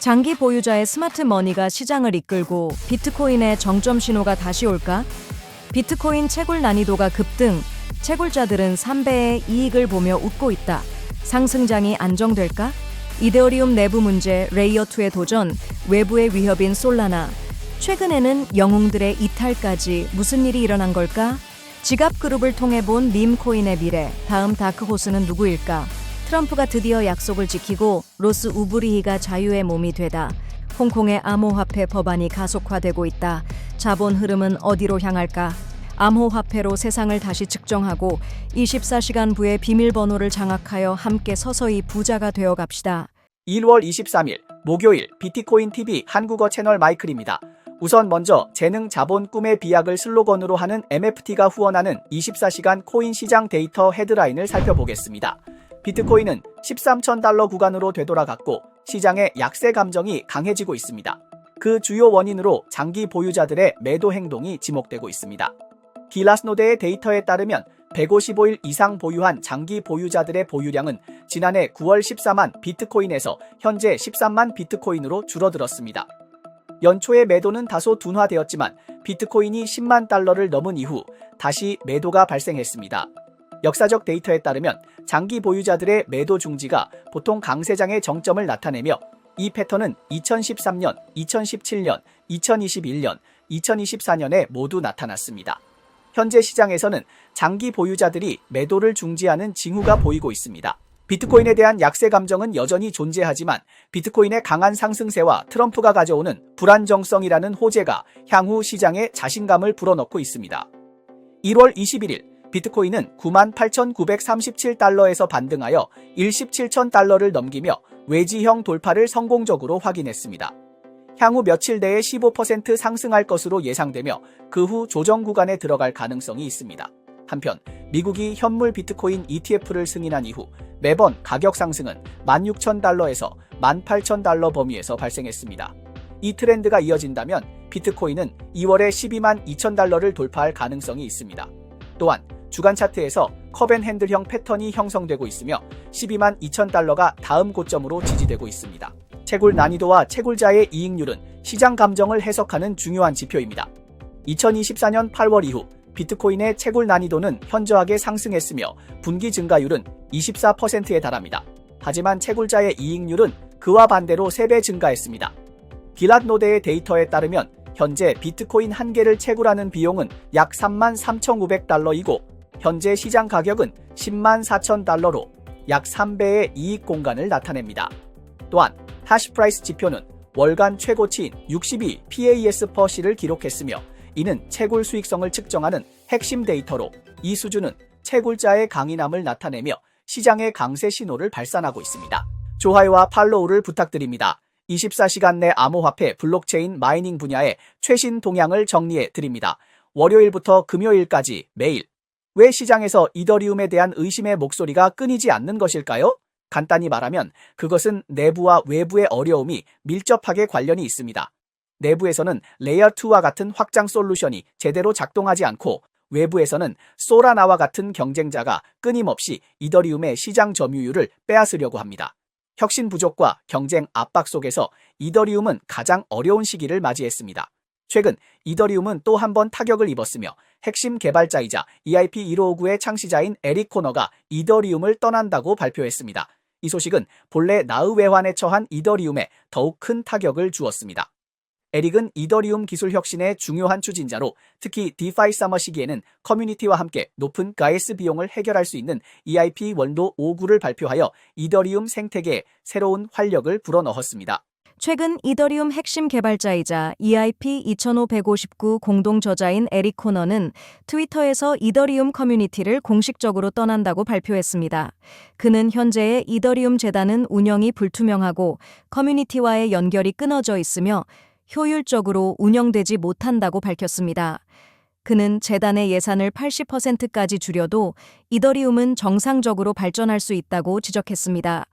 장기 보유자의 스마트 머니가 시장을 이끌고 비트코인의 정점 신호가 다시 올까? 비트코인 채굴 난이도가 급등, 채굴자들은 3배의 이익을 보며 웃고 있다. 상승장이 안정될까? 이더리움 내부 문제, 레이어2의 도전, 외부의 위협인 솔라나. 최근에는 영웅들의 이탈까지 무슨 일이 일어난 걸까? 지갑 그룹을 통해 본 밈코인의 미래, 다음 다크호스는 누구일까? 트럼프가 드디어 약속을 지키고 로스 우브리히가 자유의 몸이 되다. 홍콩의 암호화폐 법안이 가속화되고 있다. 자본 흐름은 어디로 향할까? 암호화폐로 세상을 다시 측정하고 24시간 부의 비밀번호를 장악하여 함께 서서히 부자가 되어 갑시다. 1월 23일 목요일 비트코인TV 한국어 채널 마이클입니다. 우선 먼저 재능 자본 꿈의 비약을 슬로건으로 하는 MFT가 후원하는 24시간 코인 시장 데이터 헤드라인을 살펴보겠습니다. 비트코인은 13,000달러 구간으로 되돌아갔고 시장의 약세 감정이 강해지고 있습니다. 그 주요 원인으로 장기 보유자들의 매도 행동이 지목되고 있습니다. 길라스노드의 데이터에 따르면 155일 이상 보유한 장기 보유자들의 보유량은 지난해 9월 14만 비트코인에서 현재 13만 비트코인으로 줄어들었습니다. 연초의 매도는 다소 둔화되었지만 비트코인이 10만 달러를 넘은 이후 다시 매도가 발생했습니다. 역사적 데이터에 따르면 장기 보유자들의 매도 중지가 보통 강세장의 정점을 나타내며 이 패턴은 2013년, 2017년, 2021년, 2024년에 모두 나타났습니다. 현재 시장에서는 장기 보유자들이 매도를 중지하는 징후가 보이고 있습니다. 비트코인에 대한 약세 감정은 여전히 존재하지만 비트코인의 강한 상승세와 트럼프가 가져오는 불안정성이라는 호재가 향후 시장에 자신감을 불어넣고 있습니다. 1월 21일 비트코인은 98,937달러에서 반등하여 17,000달러를 넘기며 외지형 돌파를 성공적으로 확인했습니다. 향후 며칠 내에 15% 상승할 것으로 예상되며 그 후 조정 구간에 들어갈 가능성이 있습니다. 한편 미국이 현물 비트코인 ETF를 승인한 이후 매번 가격 상승은 16,000달러에서 18,000달러 범위에서 발생했습니다. 이 트렌드가 이어진다면 비트코인은 2월에 12만 2,000달러를 돌파할 가능성이 있습니다. 또한 주간 차트에서 컵앤핸들형 패턴이 형성되고 있으며 12만 2,000달러가 다음 고점으로 지지되고 있습니다. 채굴 난이도와 채굴자의 이익률은 시장 감정을 해석하는 중요한 지표입니다. 2024년 8월 이후 비트코인의 채굴 난이도는 현저하게 상승했으며 분기 증가율은 24%에 달합니다. 하지만 채굴자의 이익률은 그와 반대로 3배 증가했습니다. 길랏노드의 데이터에 따르면 현재 비트코인 한 개를 채굴하는 비용은 약 33,500달러이고 현재 시장 가격은 10만 4,000달러로 약 3배의 이익 공간을 나타냅니다. 또한 하시프라이스 지표는 월간 최고치인 62 PAS/C를 기록했으며 이는 채굴 수익성을 측정하는 핵심 데이터로 이 수준은 채굴자의 강인함을 나타내며 시장의 강세 신호를 발산하고 있습니다. 좋아요와 팔로우를 부탁드립니다. 24시간 내 암호화폐 블록체인 마이닝 분야의 최신 동향을 정리해 드립니다. 월요일부터 금요일까지 매일. 왜 시장에서 이더리움에 대한 의심의 목소리가 끊이지 않는 것일까요? 간단히 말하면 그것은 내부와 외부의 어려움이 밀접하게 관련이 있습니다. 내부에서는 레이어2와 같은 확장 솔루션이 제대로 작동하지 않고 외부에서는 소라나와 같은 경쟁자가 끊임없이 이더리움의 시장 점유율을 빼앗으려고 합니다. 혁신 부족과 경쟁 압박 속에서 이더리움은 가장 어려운 시기를 맞이했습니다. 최근 이더리움은 또 한 번 타격을 입었으며 핵심 개발자이자 EIP1559의 창시자인 에릭 코너가 이더리움을 떠난다고 발표했습니다. 이 소식은 본래 나의 외환에 처한 이더리움에 더욱 큰 타격을 주었습니다. 에릭은 이더리움 기술 혁신의 중요한 추진자로 특히 디파이 서머 시기에는 커뮤니티와 함께 높은 가스 비용을 해결할 수 있는 EIP 원도 59를 발표하여 이더리움 생태계에 새로운 활력을 불어넣었습니다. 최근 이더리움 핵심 개발자이자 EIP 25159 공동 저자인 에릭 코너는 트위터에서 이더리움 커뮤니티를 공식적으로 떠난다고 발표했습니다. 그는 현재의 이더리움 재단은 운영이 불투명하고 커뮤니티와의 연결이 끊어져 있으며 효율적으로 운영되지 못한다고 밝혔습니다. 그는 재단의 예산을 80%까지 줄여도 이더리움은 정상적으로 발전할 수 있다고 지적했습니다.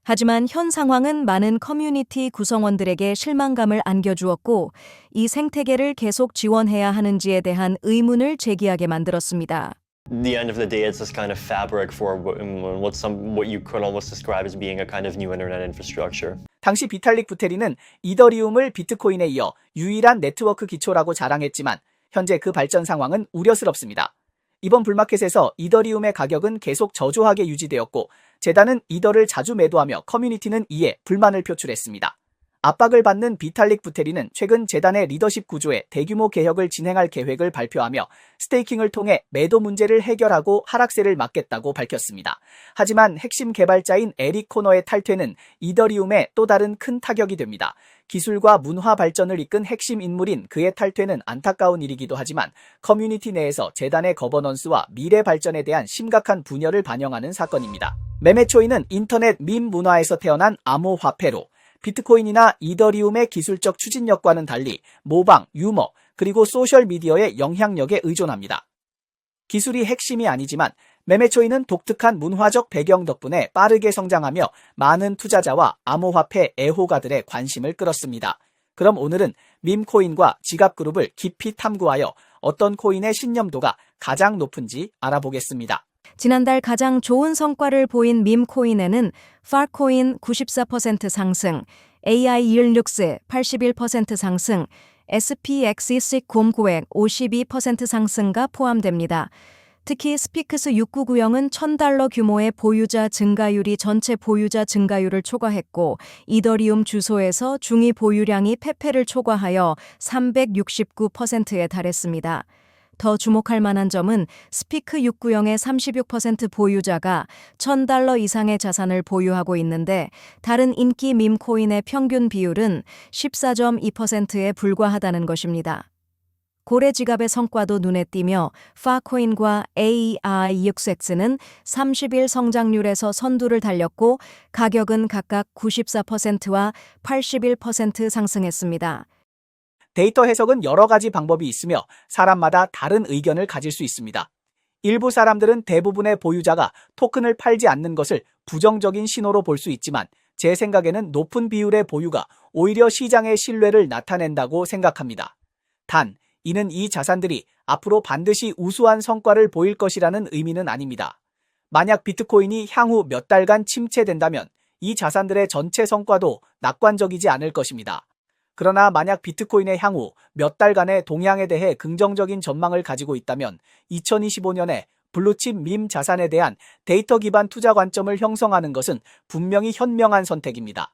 하지만 현 상황은 많은 커뮤니티 구성원들에게 실망감을 안겨주었고 이 생태계를 계속 지원해야 하는지에 대한 의문을 제기하게 만들었습니다. The end of the day, it's this kind of fabric for what you could almost describe as being a kind of new internet infrastructure. 당시 비탈릭 부테린은 이더리움을 비트코인에 이어 유일한 네트워크 기초라고 자랑했지만 현재 그 발전 상황은 우려스럽습니다. 이번 불마켓에서 이더리움의 가격은 계속 저조하게 유지되었고 재단은 이더를 자주 매도하며 커뮤니티는 이에 불만을 표출했습니다. 압박을 받는 비탈릭 부테린은 최근 재단의 리더십 구조에 대규모 개혁을 진행할 계획을 발표하며 스테이킹을 통해 매도 문제를 해결하고 하락세를 막겠다고 밝혔습니다. 하지만 핵심 개발자인 에릭 코너의 탈퇴는 이더리움에 또 다른 큰 타격이 됩니다. 기술과 문화 발전을 이끈 핵심 인물인 그의 탈퇴는 안타까운 일이기도 하지만 커뮤니티 내에서 재단의 거버넌스와 미래 발전에 대한 심각한 분열을 반영하는 사건입니다. 매매초이는 인터넷 밈 문화에서 태어난 암호화폐로 비트코인이나 이더리움의 기술적 추진력과는 달리 모방, 유머, 그리고 소셜미디어의 영향력에 의존합니다. 기술이 핵심이 아니지만 매매초이는 독특한 문화적 배경 덕분에 빠르게 성장하며 많은 투자자와 암호화폐 애호가들의 관심을 끌었습니다. 그럼 오늘은 밈코인과 지갑그룹을 깊이 탐구하여 어떤 코인의 신념도가 가장 높은지 알아보겠습니다. 지난달 가장 좋은 성과를 보인 밈코인에는 파코인 94% 상승, AI26 81% 상승, SPX 곰고액 52% 상승가 포함됩니다. 특히 스피크스 6990은 $1,000 규모의 보유자 증가율이 전체 보유자 증가율을 초과했고 이더리움 주소에서 중위 보유량이 페페를 초과하여 369%에 달했습니다. 더 주목할 만한 점은 스피크 690의 36% 보유자가 $1,000 이상의 자산을 보유하고 있는데 다른 인기 밈코인의 평균 비율은 14.2%에 불과하다는 것입니다. 고래 지갑의 성과도 눈에 띄며 파코인과 AI6X는 30일 성장률에서 선두를 달렸고 가격은 각각 94%와 81% 상승했습니다. 데이터 해석은 여러 가지 방법이 있으며 사람마다 다른 의견을 가질 수 있습니다. 일부 사람들은 대부분의 보유자가 토큰을 팔지 않는 것을 부정적인 신호로 볼 수 있지만 제 생각에는 높은 비율의 보유가 오히려 시장의 신뢰를 나타낸다고 생각합니다. 단, 이는 이 자산들이 앞으로 반드시 우수한 성과를 보일 것이라는 의미는 아닙니다. 만약 비트코인이 향후 몇 달간 침체된다면 이 자산들의 전체 성과도 낙관적이지 않을 것입니다. 그러나 만약 비트코인의 향후 몇 달간의 동향에 대해 긍정적인 전망을 가지고 있다면 2025년에 블루칩 밈 자산에 대한 데이터 기반 투자 관점을 형성하는 것은 분명히 현명한 선택입니다.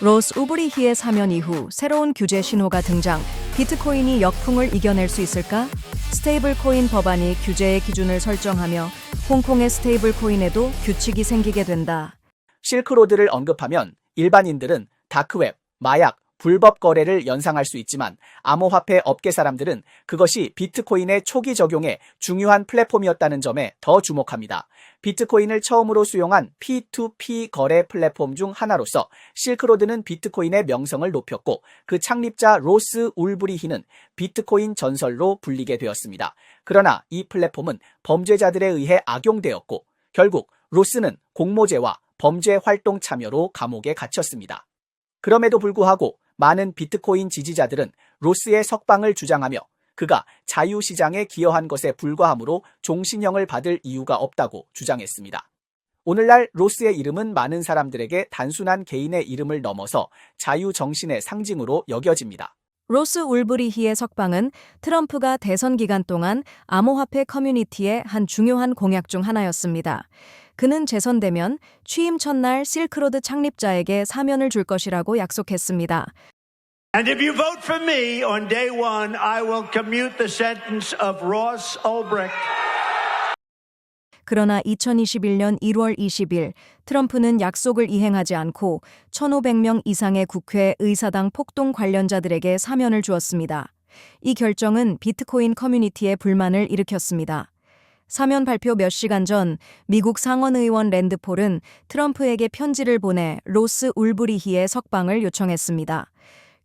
로스 우브리히의 사면 이후 새로운 규제 신호가 등장. 비트코인이 역풍을 이겨낼 수 있을까? 스테이블 코인 법안이 규제의 기준을 설정하며 홍콩의 스테이블 코인에도 규칙이 생기게 된다. 실크로드를 언급하면 일반인들은 다크웹, 마약, 불법 거래를 연상할 수 있지만 암호화폐 업계 사람들은 그것이 비트코인의 초기 적용에 중요한 플랫폼이었다는 점에 더 주목합니다. 비트코인을 처음으로 수용한 P2P 거래 플랫폼 중 하나로서 실크로드는 비트코인의 명성을 높였고 그 창립자 로스 울브리히는 비트코인 전설로 불리게 되었습니다. 그러나 이 플랫폼은 범죄자들에 의해 악용되었고 결국 로스는 공모죄와 범죄 활동 참여로 감옥에 갇혔습니다. 그럼에도 불구하고 많은 비트코인 지지자들은 로스의 석방을 주장하며 그가 자유시장에 기여한 것에 불과하므로 종신형을 받을 이유가 없다고 주장했습니다. 오늘날 로스의 이름은 많은 사람들에게 단순한 개인의 이름을 넘어서 자유정신의 상징으로 여겨집니다. 로스 울브리히의 석방은 트럼프가 대선 기간 동안 암호화폐 커뮤니티의 한 중요한 공약 중 하나였습니다. 그는 재선되면 취임 첫날 실크로드 창립자에게 사면을 줄 것이라고 약속했습니다. And if you vote for me on day one, I will commute the sentence of Ross Ulbricht. 그러나 2021년 1월 20일 트럼프는 약속을 이행하지 않고 1,500명 이상의 국회 의사당 폭동 관련자들에게 사면을 주었습니다. 이 결정은 비트코인 커뮤니티의 불만을 일으켰습니다. 사면 발표 몇 시간 전 미국 상원의원 랜드 폴은 트럼프에게 편지를 보내 로스 울브리히의 석방을 요청했습니다.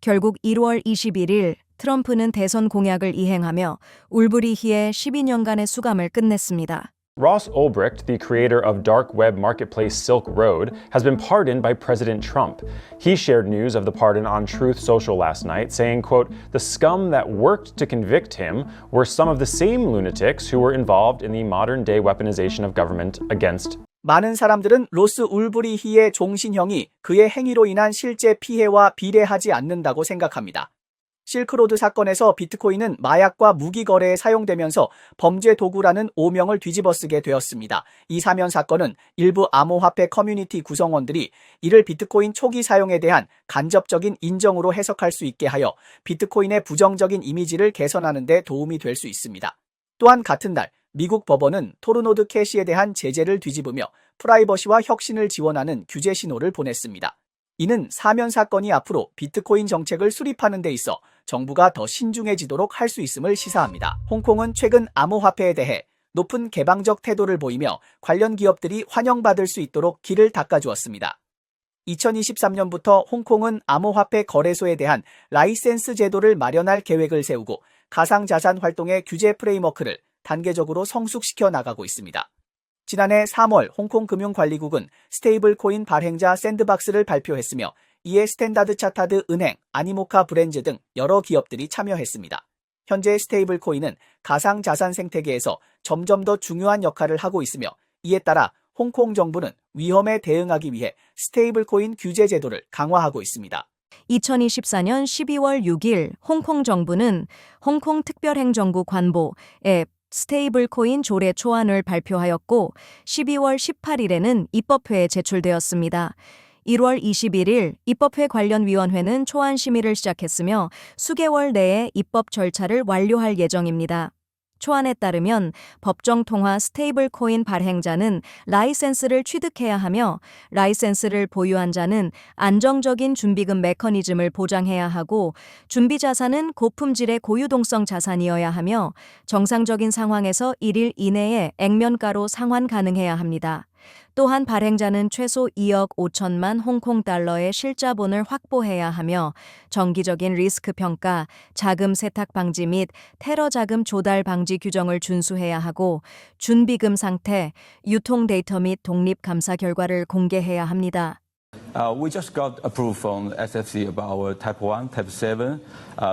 결국 1월 21일 트럼프는 대선 공약을 이행하며 울브리히의 12년간의 수감을 끝냈습니다. Ross Ulbricht, the creator of dark web marketplace Silk Road, has been pardoned by President Trump. He shared news of the pardon on Truth Social last night, saying, quote, "The scum that worked to convict him were some of the same lunatics who were involved in the modern-day weaponization of government against." 많은 사람들은 로스 울브리히의 종신형이 그의 행위로 인한 실제 피해와 비례하지 않는다고 생각합니다. 실크로드 사건에서 비트코인은 마약과 무기 거래에 사용되면서 범죄 도구라는 오명을 뒤집어쓰게 되었습니다. 이 사면 사건은 일부 암호화폐 커뮤니티 구성원들이 이를 비트코인 초기 사용에 대한 간접적인 인정으로 해석할 수 있게 하여 비트코인의 부정적인 이미지를 개선하는 데 도움이 될 수 있습니다. 또한 같은 날 미국 법원은 토르노드 캐시에 대한 제재를 뒤집으며 프라이버시와 혁신을 지원하는 규제 신호를 보냈습니다. 이는 사면 사건이 앞으로 비트코인 정책을 수립하는 데 있어 정부가 더 신중해지도록 할 수 있음을 시사합니다. 홍콩은 최근 암호화폐에 대해 높은 개방적 태도를 보이며 관련 기업들이 환영받을 수 있도록 길을 닦아주었습니다. 2023년부터 홍콩은 암호화폐 거래소에 대한 라이센스 제도를 마련할 계획을 세우고 가상자산 활동의 규제 프레임워크를 단계적으로 성숙시켜 나가고 있습니다. 지난해 3월 홍콩 금융관리국은 스테이블 코인 발행자 샌드박스를 발표했으며 이에 스탠다드 차타드 은행, 아니모카 브랜즈 등 여러 기업들이 참여했습니다. 현재 스테이블 코인은 가상자산 생태계에서 점점 더 중요한 역할을 하고 있으며 이에 따라 홍콩 정부는 위험에 대응하기 위해 스테이블 코인 규제 제도를 강화하고 있습니다. 2024년 12월 6일 홍콩 정부는 홍콩 특별행정구 관보에 스테이블 코인 조례 초안을 발표하였고 12월 18일에는 입법회에 제출되었습니다. 1월 21일 입법회 관련 위원회는 초안 심의를 시작했으며 수개월 내에 입법 절차를 완료할 예정입니다. 초안에 따르면 법정 통화 스테이블 코인 발행자는 라이센스를 취득해야 하며 라이센스를 보유한 자는 안정적인 준비금 메커니즘을 보장해야 하고 준비 자산은 고품질의 고유동성 자산이어야 하며 정상적인 상황에서 1일 이내에 액면가로 상환 가능해야 합니다. 또한 발행자는 최소 2억 5천만 홍콩 달러의 실자본을 확보해야 하며 정기적인 리스크 평가, 자금 세탁 방지 및 테러 자금 조달 방지 규정을 준수해야 하고 준비금 상태, 유통 데이터 및 독립 감사 결과를 공개해야 합니다. We just got approved from SFC about our Type 1, Type 7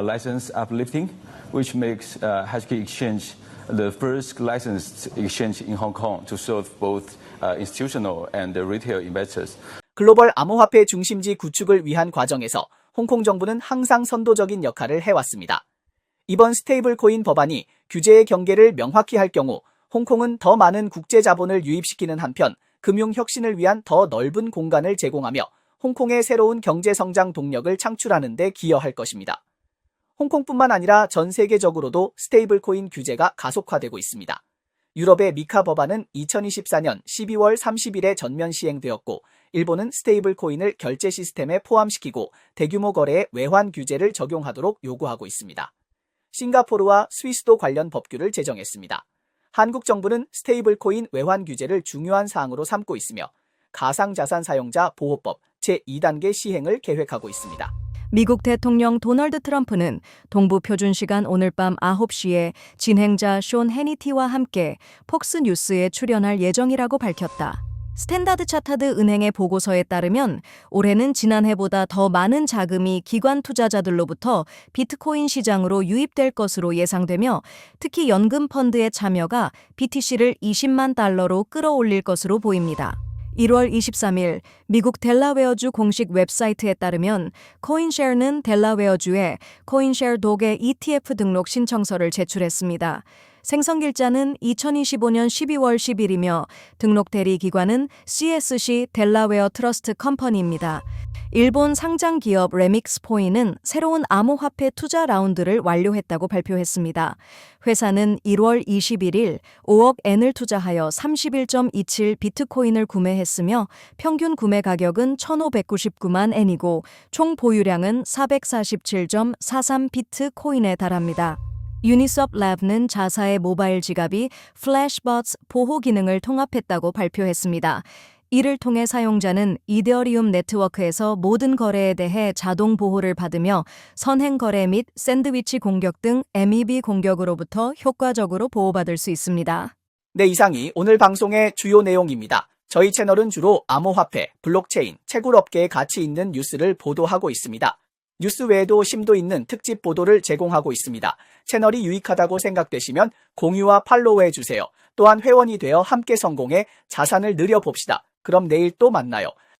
license uplifting, which makes Hashkey Exchange the first licensed exchange in Hong Kong to serve both institutional and retail investors. 글로벌 암호화폐 중심지 구축을 위한 과정에서 홍콩 정부는 항상 선도적인 역할을 해왔습니다. 이번 스테이블 코인 법안이 규제의 경계를 명확히 할 경우 홍콩은 더 많은 국제 자본을 유입시키는 한편 금융 혁신을 위한 더 넓은 공간을 제공하며 홍콩의 새로운 경제 성장 동력을 창출하는 데 기여할 것입니다. 홍콩뿐만 아니라 전 세계적으로도 스테이블 코인 규제가 가속화되고 있습니다. 유럽의 미카 법안은 2024년 12월 30일에 전면 시행되었고 일본은 스테이블 코인을 결제 시스템에 포함시키고 대규모 거래에 외환 규제를 적용하도록 요구하고 있습니다. 싱가포르와 스위스도 관련 법규를 제정했습니다. 한국 정부는 스테이블 코인 외환 규제를 중요한 사항으로 삼고 있으며 가상자산 사용자 보호법 제2단계 시행을 계획하고 있습니다. 미국 대통령 도널드 트럼프는 동부 표준 시간 오늘 밤 9시에 진행자 숀 해니티와 함께 폭스 뉴스에 출연할 예정이라고 밝혔다. 스탠다드 차타드 은행의 보고서에 따르면 올해는 지난해보다 더 많은 자금이 기관 투자자들로부터 비트코인 시장으로 유입될 것으로 예상되며 특히 연금 펀드의 참여가 BTC를 20만 달러로 끌어올릴 것으로 보입니다. 1월 23일 미국 델라웨어주 공식 웹사이트에 따르면 코인쉐어는 델라웨어주에 코인쉐어 독의 ETF 등록 신청서를 제출했습니다. 생성길자는 2025년 12월 10일이며 등록 대리 기관은 CSC 델라웨어 트러스트 컴퍼니입니다. 일본 상장 기업 레믹스포인은 새로운 암호화폐 투자 라운드를 완료했다고 발표했습니다. 회사는 1월 21일 5억 엔을 투자하여 31.27 비트코인을 구매했으며 평균 구매 가격은 1,599만 엔이고 총 보유량은 447.43 비트코인에 달합니다. 유니섭 랩는 자사의 모바일 지갑이 플래시버츠 보호 기능을 통합했다고 발표했습니다. 이를 통해 사용자는 이더리움 네트워크에서 모든 거래에 대해 자동 보호를 받으며 선행 거래 및 샌드위치 공격 등 MEB 공격으로부터 효과적으로 보호받을 수 있습니다. 네, 이상이 오늘 방송의 주요 내용입니다. 저희 채널은 주로 암호화폐, 블록체인, 채굴업계에 가치 있는 뉴스를 보도하고 있습니다. 뉴스 외에도 심도 있는 특집 보도를 제공하고 있습니다. 채널이 유익하다고 생각되시면 공유와 팔로우해 주세요. 또한 회원이 되어 함께 성공해 자산을 늘려봅시다. 그럼 내일 또 만나요.